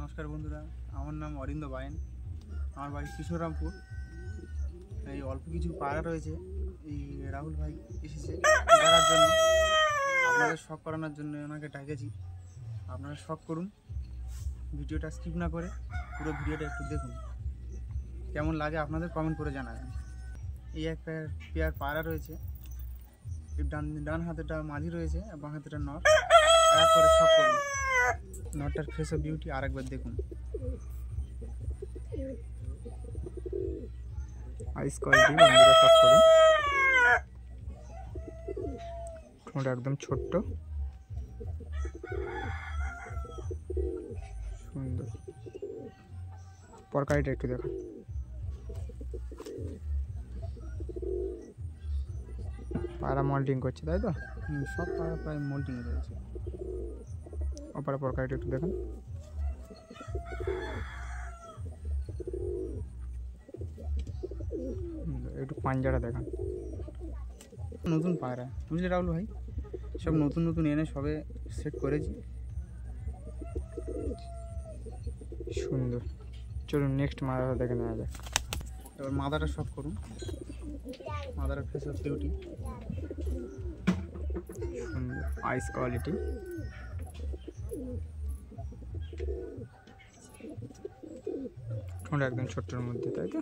নমস্কার বন্ধুরা, আমার নাম অরিন্দ বায়েন। আমার বাড়ি কিশোররামপুর। এই অল্প কিছু পায়রা রয়েছে, এই রাহুল ভাই এসেছে দেখার জন্য, আপনাদের শখ করানোর জন্য ওনাকে ডাকেছি। আপনারা শখ করুন, ভিডিওটা স্কিপ না করে পুরো ভিডিওটা একটু দেখুন। কেমন লাগে আপনাদের কমেন্ট করে জানাবেন। এই এক পেয়ার পায়রা রয়েছে, ডান হাতেটা মাঝি রয়েছে, বাঁ হাতেটা নর। এক করে শখ করুন। নটটার ফেস অফ বিউটি আরেকবার দেখুন। আইস কোয়ালিটি বন্ধুরা শখ করুন। ঠোঁট একদম ছোট্ট, সুন্দর। পরকারিটা একটু দেখুন। পায়রা মল্টিং করছে, তাই তো? সব পায়রা প্রায় মল্টিং রয়েছে। অপারা পরকারিটা একটু দেখুন। একটু পাঞ্জাটা দেখান। নতুন পায়রা বুঝলে রাহুল ভাই, সব নতুন নতুন এনে সবে সেট করেছি। সুন্দর। চলুন নেক্সট মাদাটা দেখে নেওয়া যাক। এবার মাদাটা শখ করুন। মাদার ফেস অফ বিউটি, সুন্দর আইস কোয়ালিটি। ঠোঁট একদম ছোট্টর মধ্যে, তাই তো?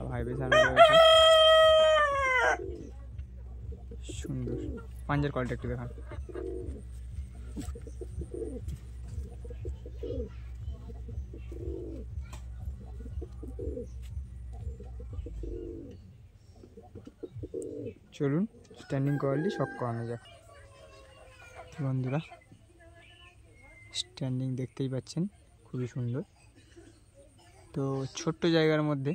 ভাই বেশ সুন্দর। পাঞ্জার কোয়ালিটি একটু দেখান। চলুন স্ট্যান্ডিং কোয়ালিটি শখ করানো যাক বন্ধুরা। স্ট্যান্ডিং দেখতেই পাচ্ছেন, খুবই সুন্দর। তো ছোট্ট জায়গার মধ্যে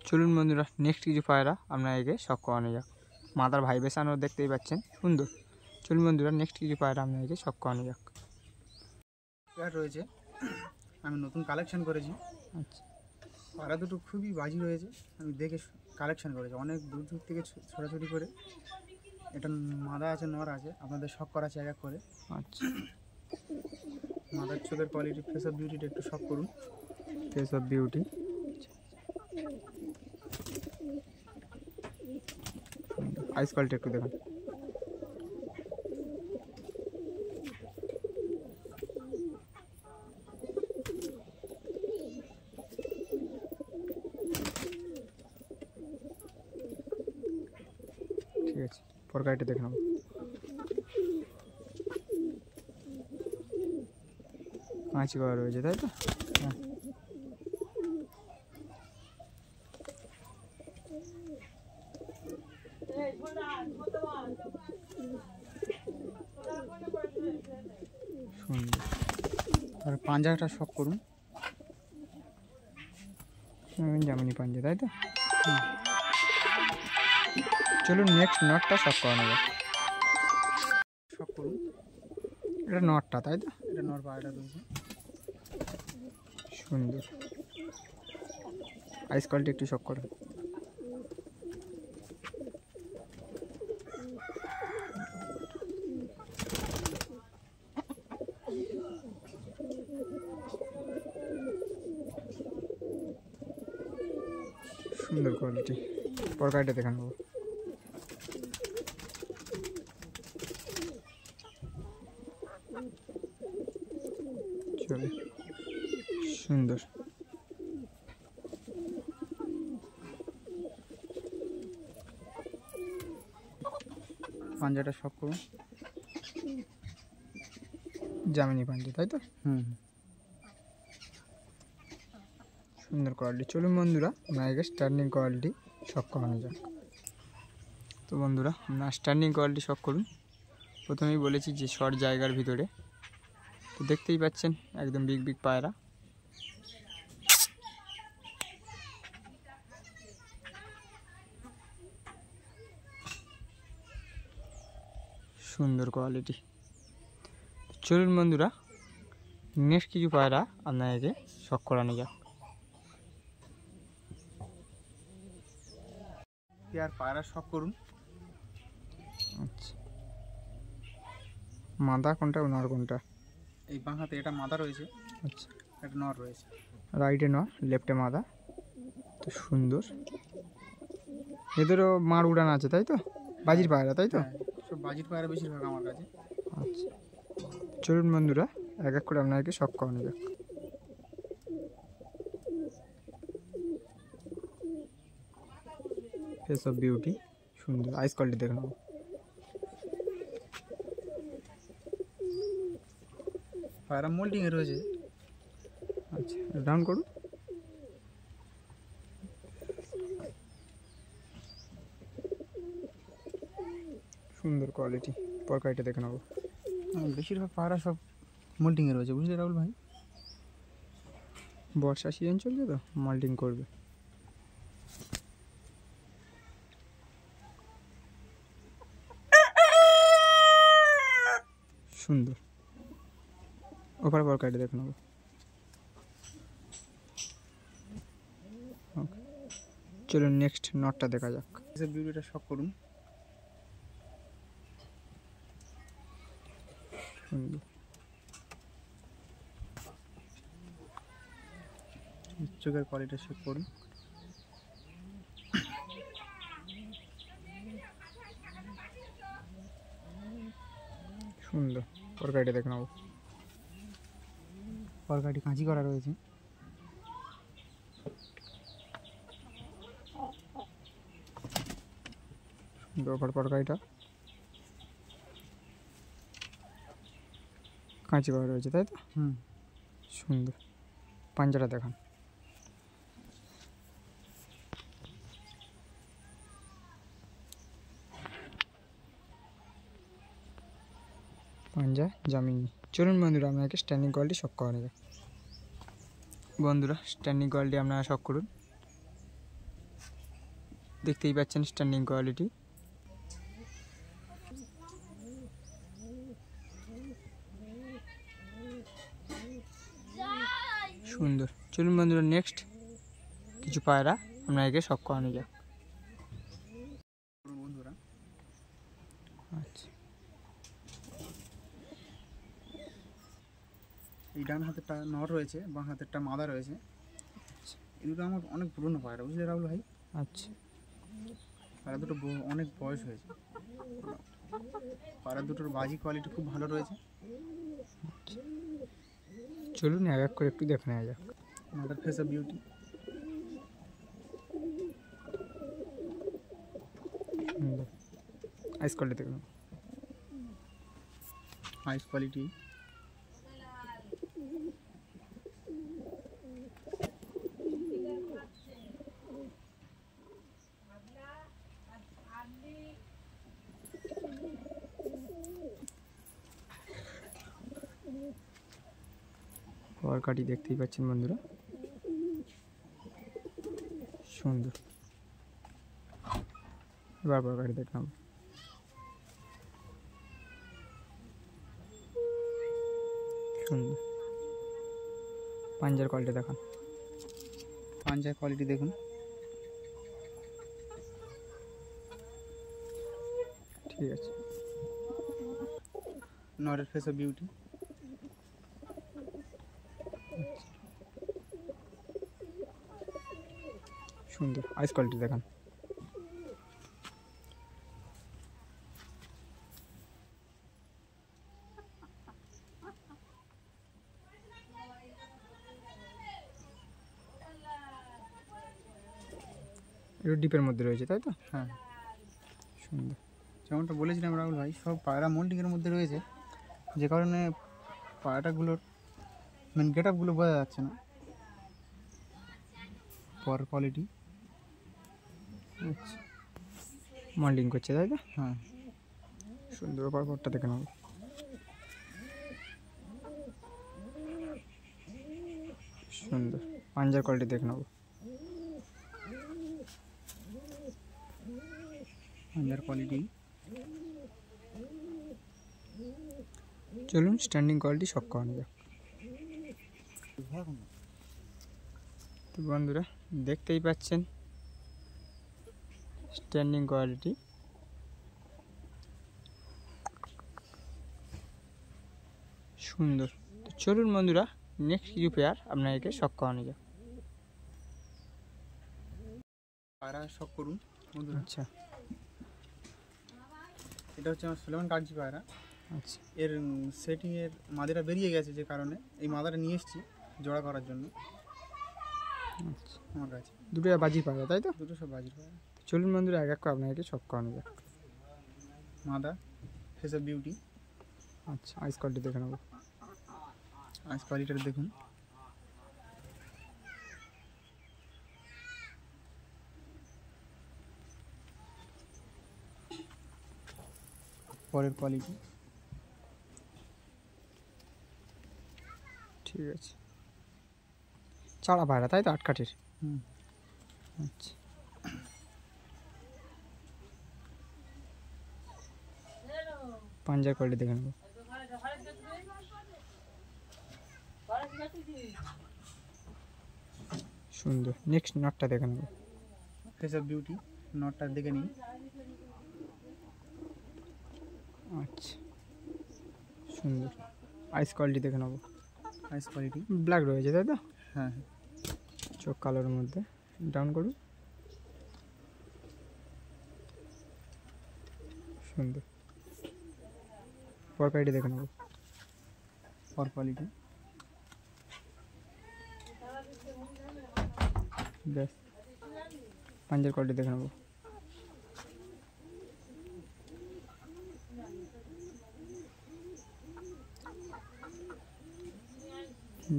চলুন বন্ধুরা নেক্সট কিছু পায়রা আপনাদেরকে শখ করানো যাক। মাদার ভাইব্রেশনও দেখতেই পাচ্ছেন, সুন্দর। চলুন বন্ধুরা নেক্সট কিছু পায়রা আপনাদেরকে শখ করানো যাক। পেয়ার রয়েছে, আমি নতুন কালেকশন করেছি। আচ্ছা, পায়রা দুটো খুবই বাজি রয়েছে, আমি দেখে কালেকশন করেছি অনেক দূর দূর থেকে ছোটাছুটি করে। এটা মাদা আছে, নর আছে, আপনাদের শখ করাছে এক এক করে। আচ্ছা, মাদার চোখের কোয়ালিটি, ফেস অফ বিউটিটা একটু শখ করুন। Face of beauty, ice quality একটু দেখুন। ঠিক আছে, পরকারিটা দেখে নেব। কাঁচি করা রয়েছে, তাই তো? হ্যাঁ, সুন্দর। আর পাঞ্জাটা শখ করুন। জামিনি পাঞ্জা, তাই তো? চলুন নেক্সট নটটা শখ করানো যাক। শখ করুন। এটা নটটা, তাই তো? এটা নট পায়রাটা রয়েছে, সুন্দর। আইস কোয়ালিটি একটু শখ করুন। সুন্দর কোয়ালিটি। পরকারিটা দেখে নেব। চলে, সুন্দর। পাঞ্জাটা শখ করুন। জামিনি পাঞ্জা, তাই তো? সুন্দর কোয়ালিটি। চলুন বন্ধুরা আপনাকে স্ট্যান্ডিং কোয়ালিটি শখ করানো যাক। তো বন্ধুরা আপনার স্ট্যান্ডিং কোয়ালিটি শখ করুন। প্রথমেই বলেছি যে শর্ট জায়গার ভিতরে, তো দেখতেই পাচ্ছেন একদম বিগ বিগ পায়রা। সুন্দর কোয়ালিটি। চলুন বন্ধুরা, নেক্সট কিছু পায়রা আপনাদেরকে শখ করানো যাক। আর পায়রা শখ করুন। আচ্ছা, মাদা কোনটা নর কোনটা? এই বাঁ হাতে এটা মাদা রয়েছে, আচ্ছা, একটা নর রয়েছে। রাইটে নর, লেফটে মাদা। তো সুন্দর, এদেরও মার উড়ান আছে তাই তো? বাজির পায়রা তাই তো? হ্যাঁ, সব বাজির পায়রা বেশিরভাগ আমার কাছে। আচ্ছা, চলুন বন্ধুরা, এক এক করে আপনাদেরকে শখ করানো যাক। ফেস অফ বিউটি, সুন্দর। আইস কোয়ালিটি দেখে নেবো। পায়রা মোল্ডিংয়ে রয়েছে। আচ্ছা, ডাউন করুন। সুন্দর কোয়ালিটি, পরকাইটা দেখে নেবো। বেশিরভাগ পায়রা সব মোল্ডিংয়ে রয়েছে, বুঝলে রাহুল ভাই? বর্ষা সিজন চলছে তো, মাল্টিং করবে। সুন্দর, ওপর পরকাইটা দেখে নেবো। ওকে, চলুন নেক্সট নটটা দেখা যাক। এসব বিউটিটা শখ করুন। সুন্দর, চোখের কোয়ালিটি শখ করুন। সুন্দর, পরকাইটা দেখে নেবো। পরকাটি কাঁচি করা রয়েছে। ওপর পরকাইটা কাঁচি করা রয়েছে তাই তো? সুন্দর, পাঞ্জাটা দেখান। পাঞ্জা জামিনি। চলুন বন্ধুরা, আপনাকে স্ট্যান্ডিং কোয়ালিটি শখ করা যাক। বন্ধুরা, স্ট্যান্ডিং কোয়ালিটি আপনারা শখ করুন। দেখতেই পাচ্ছেন স্ট্যান্ডিং কোয়ালিটি। সুন্দর। চলুন বন্ধুরা, নেক্সট কিছু পায়রা আপনাকে শখ করানো যাক। বন্ধুরা, আচ্ছা, এই ডান হাতেরটা নর রয়েছে, বাঁ হাতেরটা মাদা রয়েছে। এই দুটো আমার অনেক পুরনো পায়রা, বুঝলে রাহুল ভাই? আচ্ছা, পায়রা দুটো অনেক বয়স হয়েছে। পায়রা দুটোর বাজি কোয়ালিটি খুব ভালো রয়েছে। চলুন এক এক করে একটু দেখে নেওয়া যাক। Mother face of beauty. সুন্দর, আইস কোয়ালিটি দেখুন। আইস কোয়ালিটি। পরকাটি দেখতেই পাচ্ছেন বন্ধুরা, সুন্দর। এবার পরকাটি দেখলাম। সুন্দর, পাঞ্জার কোয়ালিটি দেখান। পাঞ্জার কোয়ালিটি দেখুন। ঠিক আছে, নরের ফেস অফ বিউটি। সুন্দর, আইস কোয়ালিটি দেখান। একটু ডিপের মধ্যে রয়েছে তাই তো? হ্যাঁ, সুন্দর। যেমনটা বলেছিলাম রাহুল ভাই, সব পায়রা মোল্ডিংয়ের মধ্যে রয়েছে, যে কারণে পায়রাগুলোর মেন গেট আপগুলো বোঝা যাচ্ছে না। পর কোয়ালিটি। আচ্ছা, মল্ডিং করছে তাই তো? হ্যাঁ, সুন্দর, পরপরটা দেখে নেব। সুন্দর, পাঞ্জার কোয়ালিটি দেখে নেব। পাঞ্জার কোয়ালিটি। চলুন স্ট্যান্ডিং কোয়ালিটি শখ করানো যাক। তো বন্ধুরা দেখতেই পাচ্ছেন স্ট্যান্ডিং কোয়ালিটি। সুন্দর। তো চলুন বন্ধুরা নেক্সট কিছু পেয়ার আপনাদেরকে শখ করানো যাক। পায়রা শখ করুন বন্ধুরা। আচ্ছা এটা হচ্ছে আমার সুলেমান কাগজি পায়রা। আচ্ছা এর সেটিংয়ের মাদাটা বেরিয়ে গেছে, যে কারণে এই মাদাটা নিয়ে এসেছি জোড়া করার জন্য আচ্ছা। আমার কাছে। দুটো বাজি পায়রা তাই তো? দুটো সব বাজির পায়রা। চলুন বন্ধুরা এক এক করে আপনাদেরকে শখ করানো যাক। মাদা ফেস অফ বিউটি। আচ্ছা আইস কোয়ালিটি দেখে নেবো। আইস কোয়ালিটিটা দেখুন। পরের কোয়ালিটি ঠিক আছে। চাড়া পায়রা তাই তো? আটকাঠির। হুম। আচ্ছা পাঞ্জার কোয়ালিটি দেখে নেবো। সুন্দর। নেক্সট নটটা দেখে নেবো। ফেস অফ বিউটি নটটা দেখে নিন। আচ্ছা সুন্দর। আইস কোয়ালিটি দেখে নেবো। আইস কোয়ালিটি ব্ল্যাক রয়েছে তাই তো? হ্যাঁ হ্যাঁ। চোখ কালোর মধ্যে। ডাউন করুন। সুন্দর। পরকাইটি দেখে নেবো। পর কোয়ালিটি ব্যাস। পাঞ্জার কোয়ালিটি দেখে নেবো।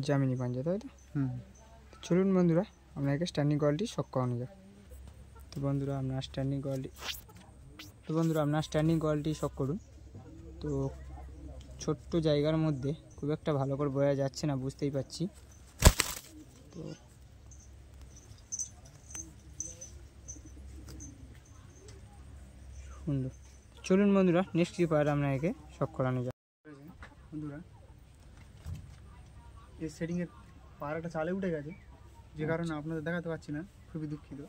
জামিনি পাঞ্জা তাই তো? হুম। চলুন বন্ধুরা আপনাকে স্ট্যান্ডিং কোয়ালিটি শখ করানো যাক। তো বন্ধুরা আপনার স্ট্যান্ডিং কোয়ালিটি শখ করুন। তো ছোট্ট জায়গার মধ্যে খুব একটা ভালো করে বোঝা যাচ্ছে না, বুঝতেই পারছি। তো সুন্দর। চলুন বন্ধুরা নেক্সট কিছু পায়রা আপনাকে শখ করানো যাক। বন্ধুরা এই সেটিংয়ের পায়রাটা চালে উঠে গেছে, যে কারণে আপনাদের দেখাতে পারছি না, খুবই দুঃখিত।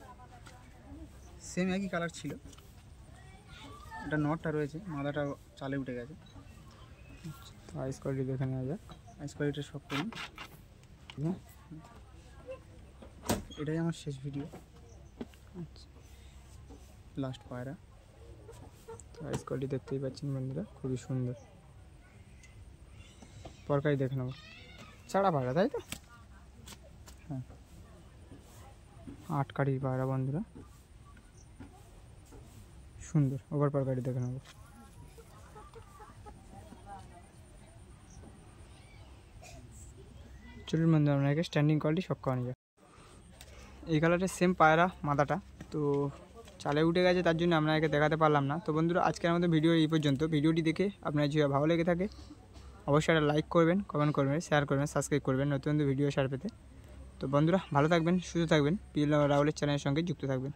সেম একই কালার ছিল। এটা নটটা রয়েছে, মাদাটা চালে উঠে গেছে। তো আইস কোয়ালিটি দেখে নেওয়া যাক। আইস কোয়ালিটি শখ করুন। হ্যাঁ এটাই আমার শেষ ভিডিও, আচ্ছা। লাস্ট পায়রা। তো আইস কোয়ালিটি দেখতেই পাচ্ছেন বন্ধুরা, খুবই সুন্দর। পরকাই দেখে নেবো। চাড়া পায়রা তাই তো? হ্যাঁ। আটকাঠির পায়রা বন্ধুরা, সুন্দর। ওভার পরকাটি দেখে নেবো। চলুন বন্ধু আপনাকে স্ট্যান্ডিং কোয়ালিটি শখ করানো যায়। এই কালারের সেম পায়রা মাদাটা তো চালে উঠে গেছে, তার জন্য আপনাকে দেখাতে পারলাম না। তো বন্ধুরা আজকের আমাদের ভিডিও এই পর্যন্ত। ভিডিওটি দেখে আপনার যদি ভালো লেগে থাকে অবশ্যই একটা লাইক করবেন, কমেন্ট করবেন, শেয়ার করবেন, সাবস্ক্রাইব করবেন নতুন নতুন ভিডিও শেয়ার পেতে। তো বন্ধুরা ভালো থাকবেন, সুস্থ থাকবেন, পিএল রাহুলের চ্যানেলের সঙ্গে যুক্ত থাকবেন।